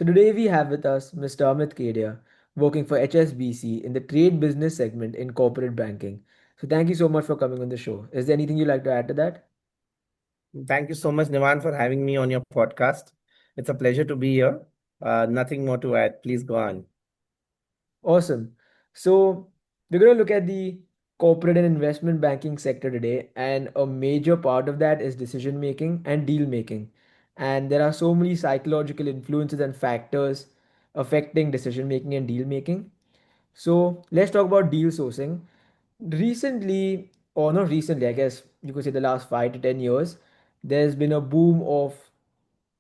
today we have with us Mr. Amit Kedia, working for HSBC in the trade business segment in corporate banking. So thank you so much for coming on the show. Is there anything you'd like to add to that? Thank you so much, Nivan, for having me on your podcast. It's a pleasure to be here. Nothing more to add. Please go on. Awesome. So we're going to look at the corporate and investment banking sector today, and a major part of that is decision making and deal making. And there are so many psychological influences and factors affecting decision making and deal making. So let's talk about deal sourcing. Recently, or not recently, I guess you could say the last 5 to 10 years, there's been a boom of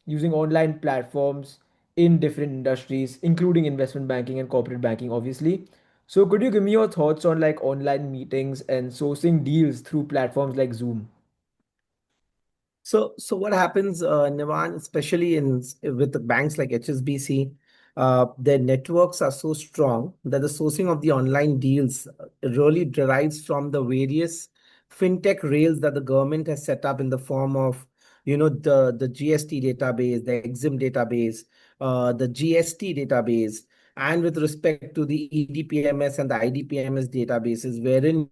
using online platforms in different industries, including investment banking and corporate banking, obviously. So could you give me your thoughts on like online meetings and sourcing deals through platforms like Zoom? So what happens, Nivan, especially with the banks like HSBC, their networks are so strong that the sourcing of the online deals really derives from the various fintech rails that the government has set up in the form of, the GST database, the EXIM database, the GST database, and with respect to the EDPMS and the IDPMS databases, wherein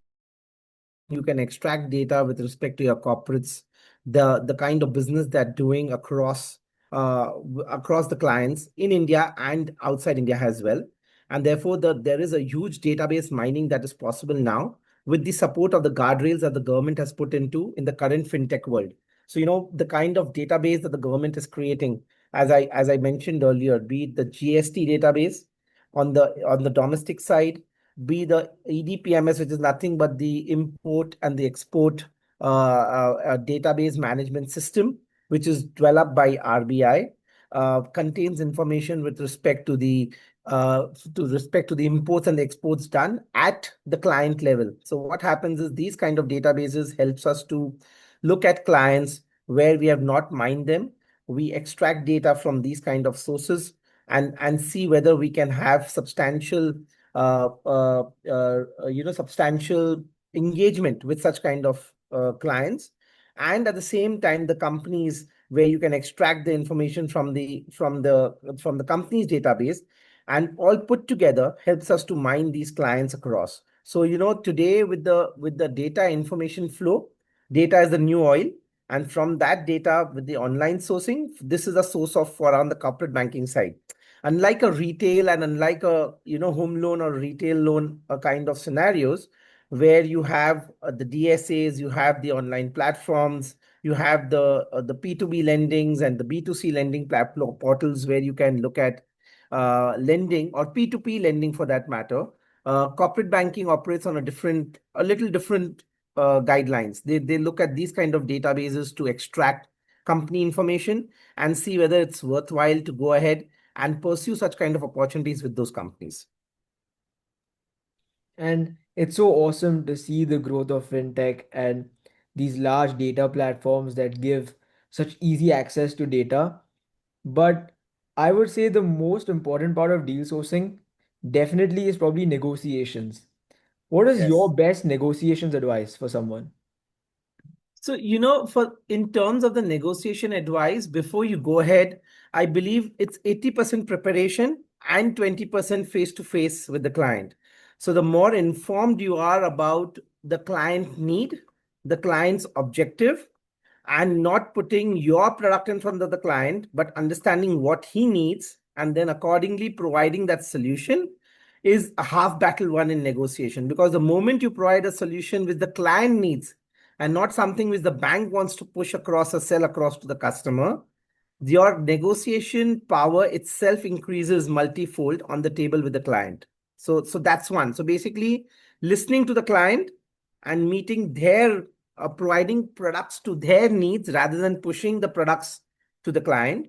you can extract data with respect to your corporates, the kind of business they're doing across the clients in India and outside India as well. And therefore, there is a huge database mining that is possible now with the support of the guardrails that the government has put into in the current fintech world. So, the kind of database that the government is creating, as I mentioned earlier, be it the GST database on the domestic side, be the EDPMS, which is nothing but the import and the export database management system, which is developed by RBI, contains information with respect to the imports and the exports done at the client level. So what happens is these kind of databases helps us to look at clients where we have not mined them. We extract data from these kind of sources and see whether we can have substantial engagement with such kind of clients, and at the same time the companies where you can extract the information from the company's database, and all put together helps us to mine these clients across. So today with the data information flow, data is the new oil, and from that data with the online sourcing, this is a source of for on the corporate banking side. Unlike a retail and unlike a home loan or retail loan kind of scenarios where you have the DSAs, you have the online platforms, you have the P2B lendings and the B2C lending platform portals where you can look at lending or P2P lending for that matter. Corporate banking operates on a little different guidelines. They look at these kind of databases to extract company information and see whether it's worthwhile to go ahead and pursue such kind of opportunities with those companies. And it's so awesome to see the growth of fintech and these large data platforms that give such easy access to data. But I would say the most important part of deal sourcing definitely is probably negotiations. What is your Yes. best negotiations advice for someone? So, for in terms of the negotiation advice, before you go ahead, I believe it's 80% preparation and 20% face to face with the client. So, the more informed you are about the client need, the client's objective, and not putting your product in front of the client, but understanding what he needs and then accordingly providing that solution is a half battle won in negotiation. Because the moment you provide a solution which the client needs and not something which the bank wants to push across or sell across to the customer, your negotiation power itself increases multifold on the table with the client. So that's one. So basically, listening to the client and meeting their providing products to their needs rather than pushing the products to the client.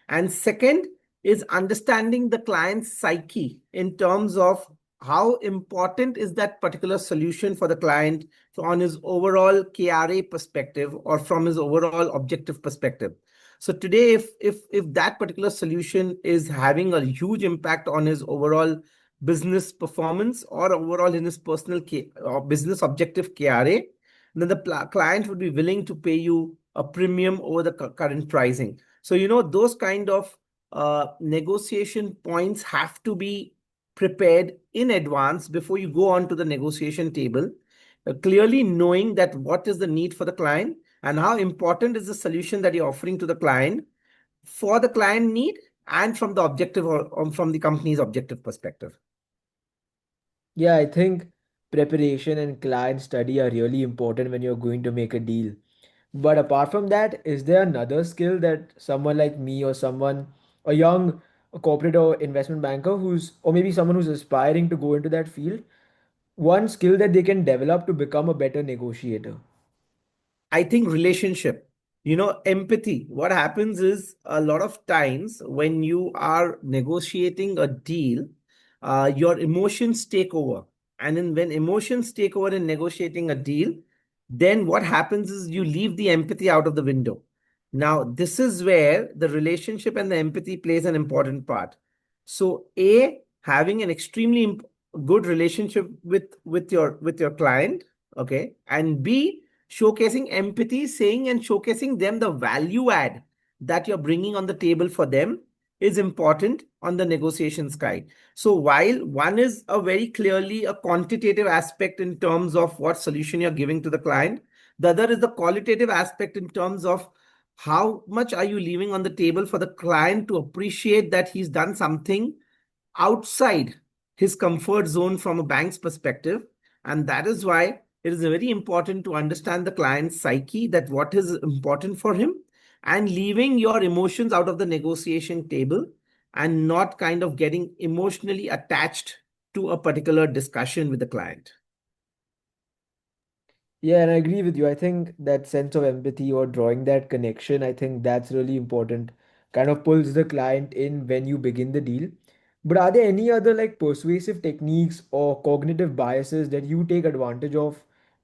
And second is understanding the client's psyche in terms of how important is that particular solution for the client on his overall KRA perspective or from his overall objective perspective. So today, if that particular solution is having a huge impact on his overall business performance or overall in his personal or business objective KRA, then the client would be willing to pay you a premium over the current pricing. So those kind of negotiation points have to be prepared in advance before you go on to the negotiation table, clearly knowing that what is the need for the client and how important is the solution that you're offering to the client for the client need and from the objective or from the company's objective perspective. Yeah, I think preparation and client study are really important when you're going to make a deal. But apart from that, is there another skill that someone like me or someone, a young corporate or investment banker or maybe someone who's aspiring to go into that field, one skill that they can develop to become a better negotiator? I think relationship, empathy. What happens is a lot of times when you are negotiating a deal, your emotions take over. And then when emotions take over in negotiating a deal, then what happens is you leave the empathy out of the window. Now, this is where the relationship and the empathy plays an important part. So, A, having an extremely good relationship with your client, okay, and B, showcasing empathy, saying and showcasing them the value add that you're bringing on the table for them is important on the negotiations side. So while one is a very clearly a quantitative aspect in terms of what solution you're giving to the client, the other is the qualitative aspect in terms of how much are you leaving on the table for the client to appreciate that he's done something outside his comfort zone from a bank's perspective. And that is why it is very important to understand the client's psyche, that what is important for him, and leaving your emotions out of the negotiation table and not kind of getting emotionally attached to a particular discussion with the client. Yeah, and I agree with you. I think that sense of empathy or drawing that connection, I think that's really important. Kind of pulls the client in when you begin the deal. But are there any other like persuasive techniques or cognitive biases that you take advantage of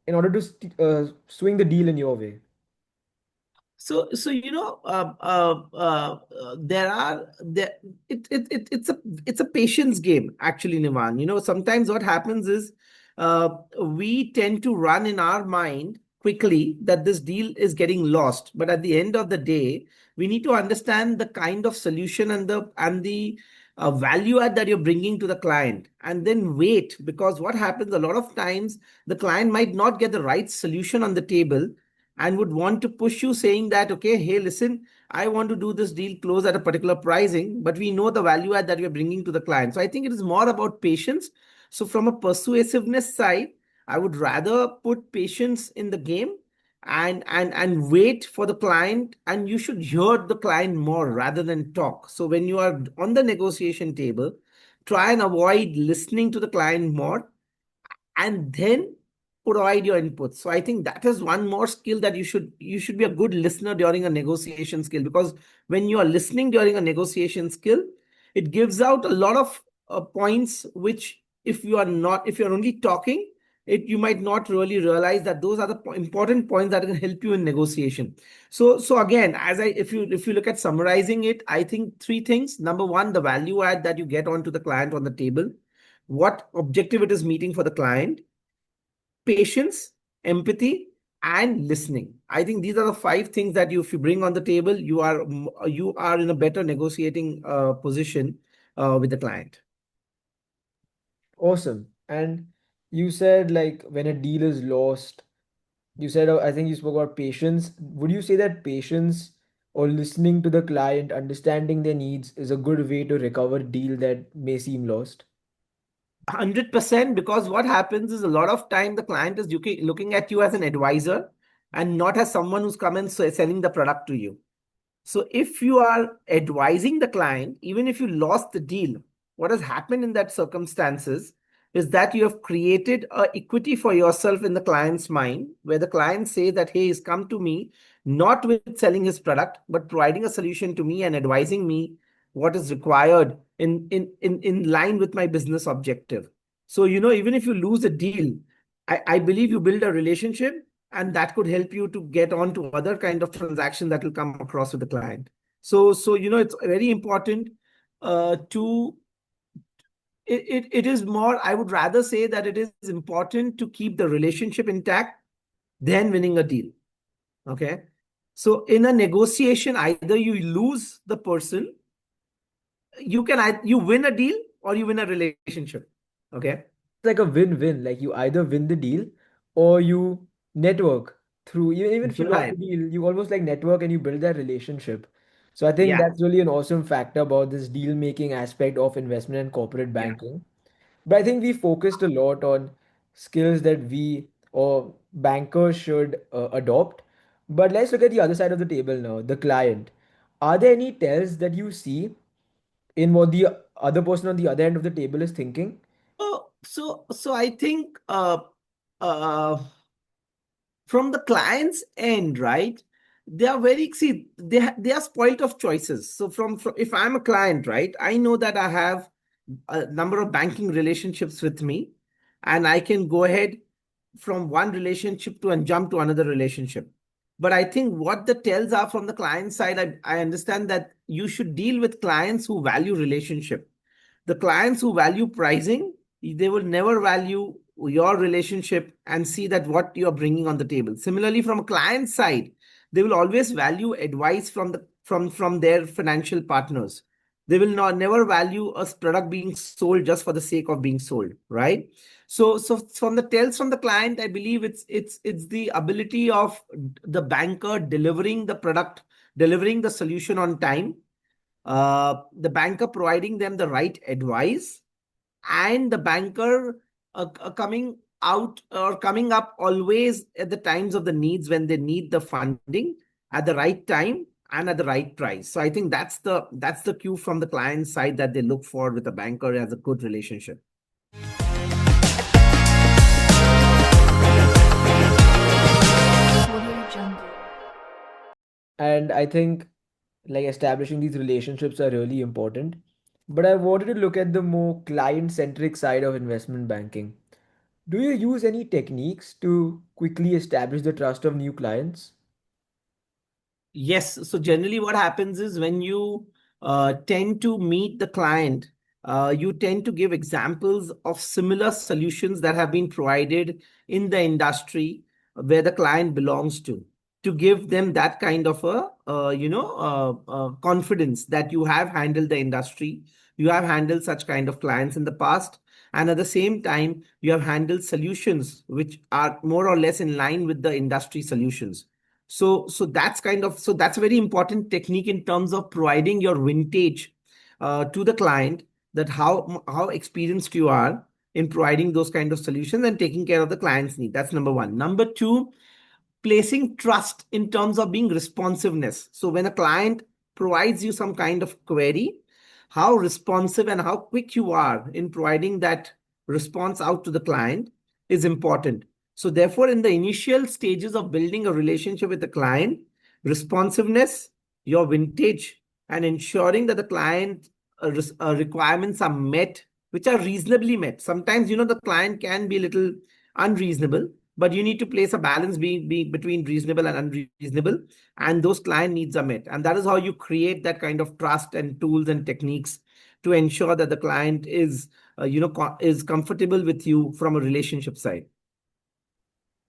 in order to swing the deal in your way? So there are there it's a patience game actually, Nivan. Sometimes what happens is we tend to run in our mind quickly that this deal is getting lost, but at the end of the day, we need to understand the kind of solution and the value add that you're bringing to the client, and then wait, because what happens a lot of times, the client might not get the right solution on the table and would want to push you saying that, okay, hey, listen, I want to do this deal close at a particular pricing, but we know the value add that we're bringing to the client. So I think it is more about patience. So from a persuasiveness side, I would rather put patience in the game and wait for the client, and you should hear the client more rather than talk. So when you are on the negotiation table, try and avoid listening to the client more and then provide your input. So I think that is one more skill, that you should be a good listener during a negotiation skill, because when you are listening during a negotiation skill, it gives out a lot of points which, if you're only talking it, you might not really realize that those are the important points that can help you in negotiation. So again, as I if you look at summarizing it, I think three things. Number one, the value add that you get onto the client on the table, what objective it is meeting for the client, patience, empathy, and listening. I think these are the five things that if you bring on the table, you are in a better negotiating position with the client. Awesome. And you said like when a deal is lost, you said, I think you spoke about patience. Would you say that patience or listening to the client, understanding their needs is a good way to recover a deal that may seem lost? 100%, because what happens is a lot of time the client is looking at you as an advisor and not as someone who's come and selling the product to you. So if you are advising the client, even if you lost the deal, what has happened in that circumstances is that you have created a equity for yourself in the client's mind, where the client says that, hey, he's come to me not with selling his product, but providing a solution to me and advising me what is required in line with my business objective. So, even if you lose a deal, I believe you build a relationship, and that could help you to get on to other kind of transaction that will come across with the client. So it's very important to it is more, I would rather say that it is important to keep the relationship intact than winning a deal. Okay. So in a negotiation, either you lose the person you win a deal or you win a relationship. Okay. Like a win-win. Like you either win the deal or you network through, even if you lost the Right. deal, you almost like network and you build that relationship. So I think Yeah. that's really an awesome factor about this deal making aspect of investment and corporate Yeah. banking. But I think we focused a lot on skills that we or bankers should adopt. But let's look at the other side of the table now, the client. Are there any tells that you see in what the other person on the other end of the table is thinking? So I think uh, from the client's end, right? They are very, see, they are spoiled of choices. So from if I'm a client, right, I know that I have a number of banking relationships with me, and I can go ahead from one relationship to and jump to another relationship. But I think what the tells are from the client side, I understand that you should deal with clients who value relationship. The clients who value pricing, they will never value your relationship and see that what you're bringing on the table. Similarly, from a client side, they will always value advice from their financial partners. They will not never value a product being sold just for the sake of being sold, right? So from the tells from the client, I believe it's the ability of the banker delivering the product, delivering the solution on time, the banker providing them the right advice, and the banker coming out or coming up always at the times of the needs when they need the funding at the right time and at the right price. So I think that's the cue from the client side that they look for with a banker as a good relationship. Audio Jungle. And I think like establishing these relationships are really important. But I wanted to look at the more client-centric side of investment banking. Do you use any techniques to quickly establish the trust of new clients? Yes. So generally, what happens is when you tend to meet the client, you tend to give examples of similar solutions that have been provided in the industry where the client belongs to give them that kind of a confidence that you have handled the industry, you have handled such kind of clients in the past, and at the same time, you have handled solutions which are more or less in line with the industry solutions. So that's a very important technique in terms of providing your vintage to the client, that how experienced you are in providing those kind of solutions and taking care of the client's need. That's number one. Number two, placing trust in terms of being responsiveness. So when a client provides you some kind of query, how responsive and how quick you are in providing that response out to the client is important. So therefore, in the initial stages of building a relationship with the client, responsiveness, your vintage, and ensuring that the client requirements are met, which are reasonably met. Sometimes, the client can be a little unreasonable, but you need to place a balance between reasonable and unreasonable, and those client needs are met, and that is how you create that kind of trust and tools and techniques to ensure that the client is comfortable with you from a relationship side.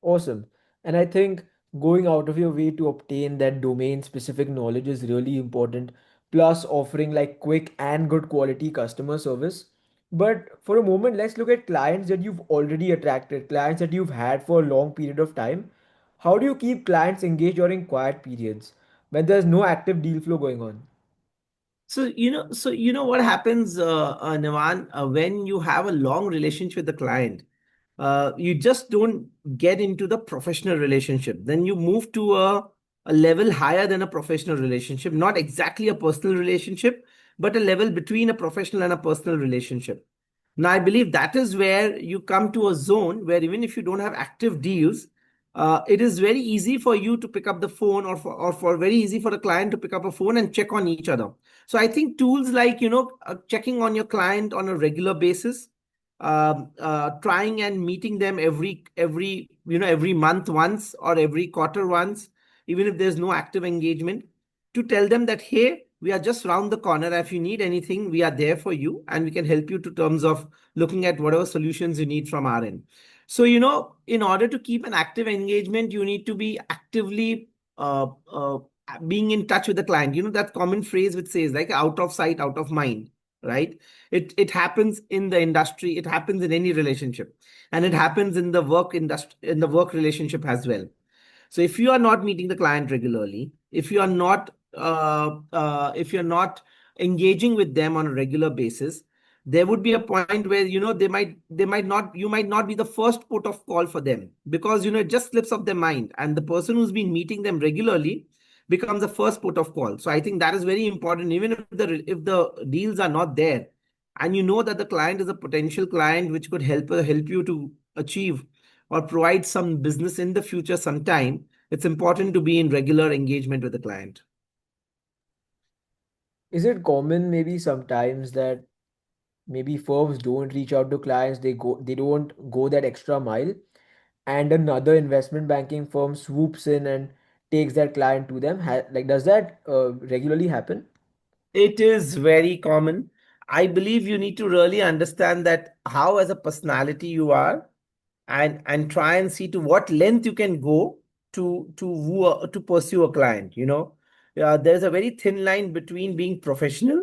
Awesome. And I think going out of your way to obtain that domain specific knowledge is really important, plus offering like quick and good quality customer service. But for a moment, let's look at clients that you've already attracted, clients that you've had for a long period of time. How do you keep clients engaged during quiet periods when there's no active deal flow going on? So what happens, Navan, when you have a long relationship with the client, you just don't get into the professional relationship. Then you move to a level higher than a professional relationship, not exactly a personal relationship, but a level between a professional and a personal relationship. Now, I believe that is where you come to a zone where even if you don't have active deals, it is very easy for you to pick up the phone, or for very easy for the client to pick up a phone and check on each other. So I think tools like, checking on your client on a regular basis, trying and meeting them every month once or every quarter once, even if there's no active engagement, to tell them that, hey, we are just round the corner. If you need anything, we are there for you, and we can help you to terms of looking at whatever solutions you need from our end. So, in order to keep an active engagement, you need to be actively being in touch with the client. That common phrase which says like out of sight, out of mind. right? It happens in the industry, it happens in any relationship, and it happens in the work industry, in the work relationship as well. So if you are not meeting the client regularly, if you're not engaging with them on a regular basis, there would be a point where they might not you might not be the first port of call for them, because it just slips off their mind, and the person who's been meeting them regularly becomes the first port of call. So I think that is very important. Even if the deals are not there, and you know that the client is a potential client which could help you to achieve or provide some business in the future sometime, it's important to be in regular engagement with the client. Is it common maybe sometimes that maybe firms don't reach out to clients, they don't go that extra mile, and another investment banking firm swoops in and takes that client to them? Like, does that regularly happen? It is very common. I believe you need to really understand that how as a personality you are, and try and see to what length you can go to pursue a client. There's a very thin line between being professional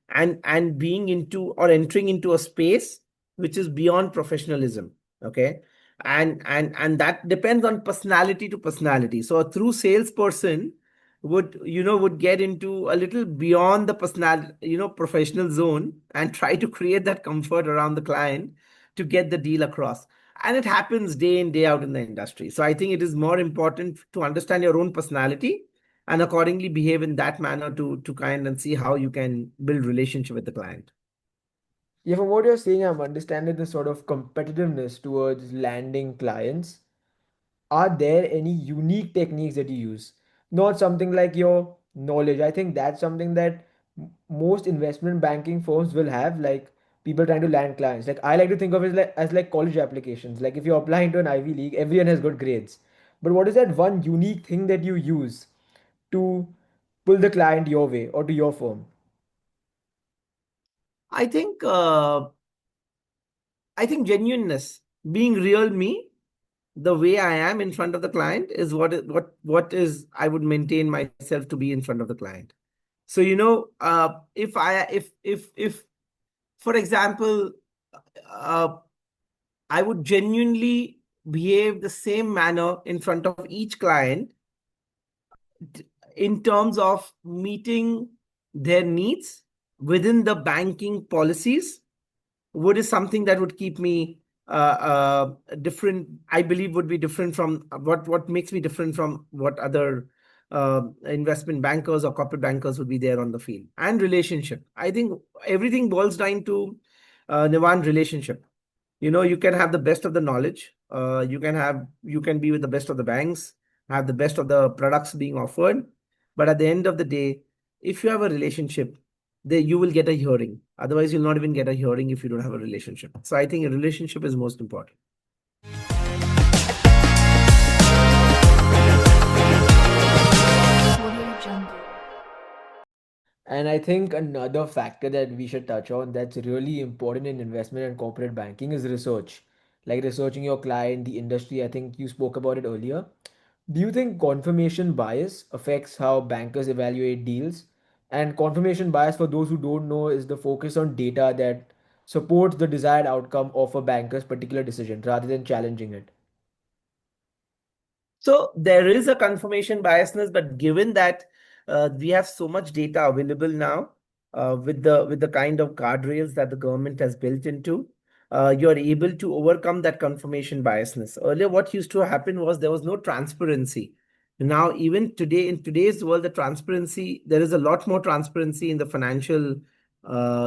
and being into or entering into a space which is beyond professionalism. Okay. And that depends on personality to personality. So a true salesperson would get into a little beyond the professional zone, and try to create that comfort around the client to get the deal across. And it happens day in day out in the industry. So I think it is more important to understand your own personality and accordingly behave in that manner to kind and see how you can build relationship with the client. Yeah, from what you're saying, I'm understanding the sort of competitiveness towards landing clients. Are there any unique techniques that you use? Not something like your knowledge. I think that's something that most investment banking firms will have, like people trying to land clients. Like, I like to think of it as like college applications. Like, if you're applying to an Ivy League, everyone has good grades. But what is that one unique thing that you use to pull the client your way or to your firm? I think genuineness, being real me, the way I am in front of the client is what is I would maintain myself to be in front of the client. So if for example, uh, I would genuinely behave the same manner in front of each client in terms of meeting their needs within the banking policies, would is something that would keep me different. I believe would be different from what makes me different from what other investment bankers or corporate bankers would be there on the field. And relationship, I think everything boils down to Nivan, relationship. You can have the best of the knowledge, you can be with the best of the banks, have the best of the products being offered, but at the end of the day, if you have a relationship, then you will get a hearing. Otherwise you'll not even get a hearing if you don't have a relationship. So I think a relationship is most important. Audio Jungle. And I think another factor that we should touch on that's really important in investment and corporate banking is research. Like researching your client, the industry. I think you spoke about it earlier. Do you think confirmation bias affects how bankers evaluate deals? And confirmation bias, for those who don't know, is the focus on data that supports the desired outcome of a banker's particular decision rather than challenging it. So there is a confirmation biasness, but given that we have so much data available now, with the kind of guardrails that the government has built into, you're able to overcome that confirmation biasness. Earlier, what used to happen was there was no transparency. Now, even today, in today's world, there is a lot more transparency in the financial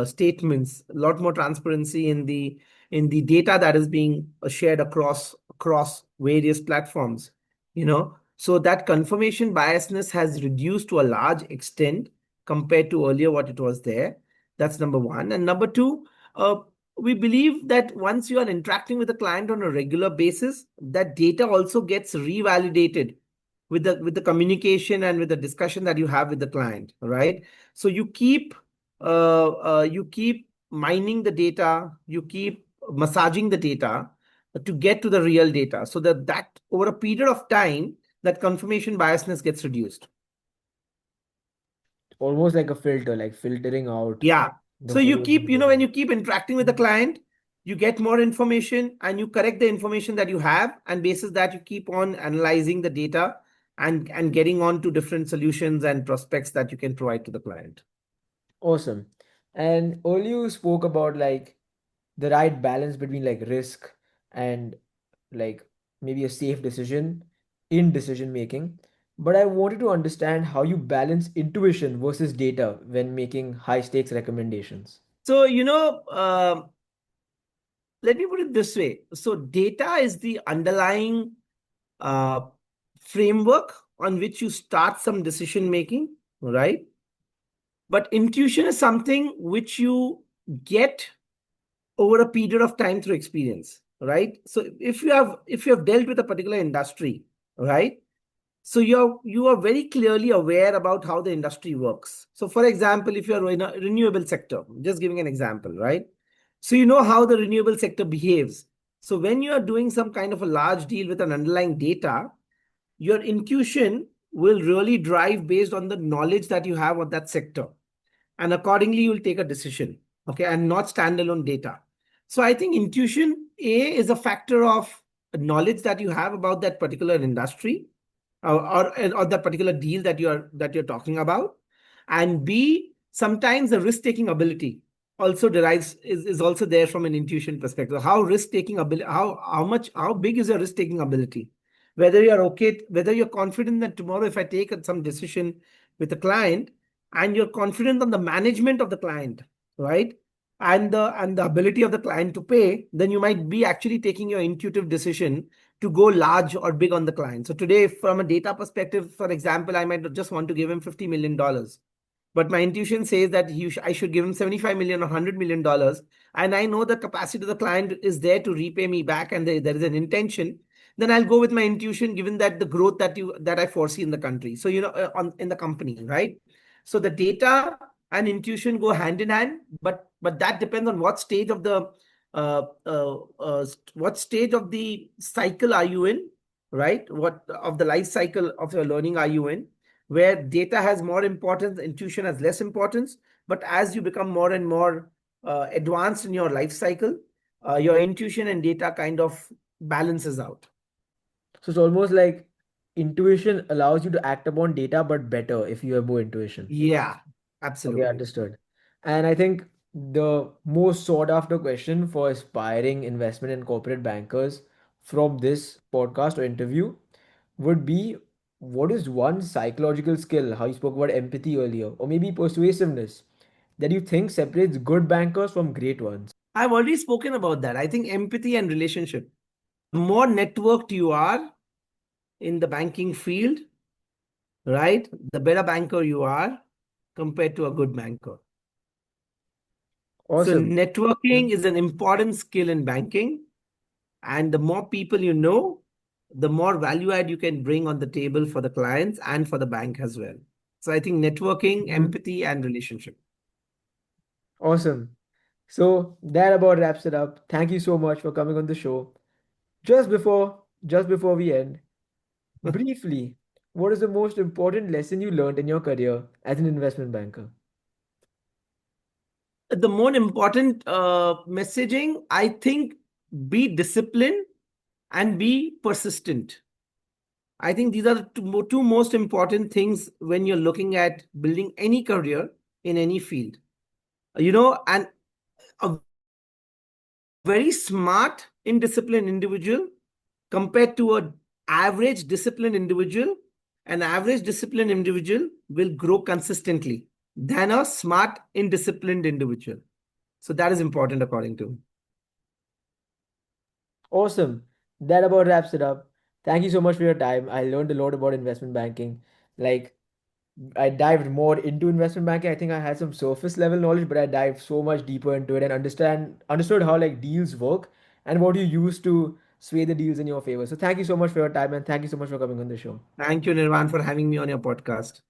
statements, a lot more transparency in the data that is being shared across various platforms. So that confirmation biasness has reduced to a large extent compared to earlier what it was there. That's number one. And number two, uh, we believe that once you are interacting with the client on a regular basis, that data also gets revalidated with the communication and with the discussion that you have with the client, right? So you keep mining the data, you keep massaging the data to get to the real data, so that over a period of time, that confirmation biasness gets reduced. Almost like a filter, like filtering out. Yeah. The So you whole keep, delivery. when you keep interacting with the client, you get more information and you correct the information that you have, and basis that you keep on analyzing the data and getting on to different solutions and prospects that you can provide to the client. Awesome. And earlier you spoke about like the right balance between like risk and like maybe a safe decision in decision making. But I wanted to understand how you balance intuition versus data when making high stakes recommendations. So, let me put it this way. So data is the underlying uh, framework on which you start some decision making, right? But intuition is something which you get over a period of time through experience, right? So if you have dealt with a particular industry, right, so you are very clearly aware about how the industry works. So for example, if you're in a renewable sector, just giving an example, right, so you know how the renewable sector behaves. So when you are doing some kind of a large deal with an underlying data, your intuition will really drive based on the knowledge that you have of that sector, and accordingly you'll take a decision, okay, and not standalone data. So I think intuition a is a factor of knowledge that you have about that particular industry, or that particular deal that you're talking about, and b, sometimes the risk taking ability also derives is also there from an intuition perspective. How risk taking ability, how big is your risk taking ability, whether you're confident that tomorrow if I take some decision with a client, and you're confident on the management of the client, right, and the ability of the client to pay, then you might be actually taking your intuitive decision to go large or big on the client. So today, from a data perspective, for example, I might just want to give him $50 million, but my intuition says that I should give him 75 million or $100 million, and I know the capacity of the client is there to repay me back, and there is an intention, then I'll go with my intuition, given that the growth that I foresee in the country. So on in the company, right? So the data and intuition go hand in hand, but that depends on what stage of the what stage of the cycle are you in, right? What of the life cycle of your learning are you in? Where data has more importance, intuition has less importance. But as you become more and more advanced in your life cycle, your intuition and data kind of balances out. So it's almost like intuition allows you to act upon data, but better if you have more intuition. Yeah, Okay, absolutely. understood. And I think the most sought after question for aspiring investment and corporate bankers from this podcast or interview would be, what is one psychological skill, how you spoke about empathy earlier, or maybe persuasiveness, that you think separates good bankers from great ones? I've already spoken about that. I think empathy and relationship. The more networked you are in the banking field, right, the better banker you are compared to a good banker. So Awesome. networking is an important skill in banking. And the more people you know, the more value add you can bring on the table for the clients and for the bank as well. So I think networking, Mhm. empathy, and relationship. Awesome. So that about wraps it up. Thank you so much for coming on the show. Just before we end, briefly, what is the most important lesson you learned in your career as an investment banker? The more important messaging, I think, be disciplined and be persistent. I think these are the two most important things when you're looking at building any career in any field. And a very smart, indisciplined individual compared to a average disciplined individual, an average disciplined individual will grow consistently than a smart, indisciplined individual. So that is important according to me. Awesome. That about wraps it up. Thank you so much for your time. I learned a lot about investment banking. Like, I dived more into investment banking. I think I had some surface level knowledge, but I dived so much deeper into it and understood how like deals work and what you use to sway the deals in your favor. So thank you so much for your time and thank you so much for coming on the show. Thank you, Nirvan, for having me on your podcast.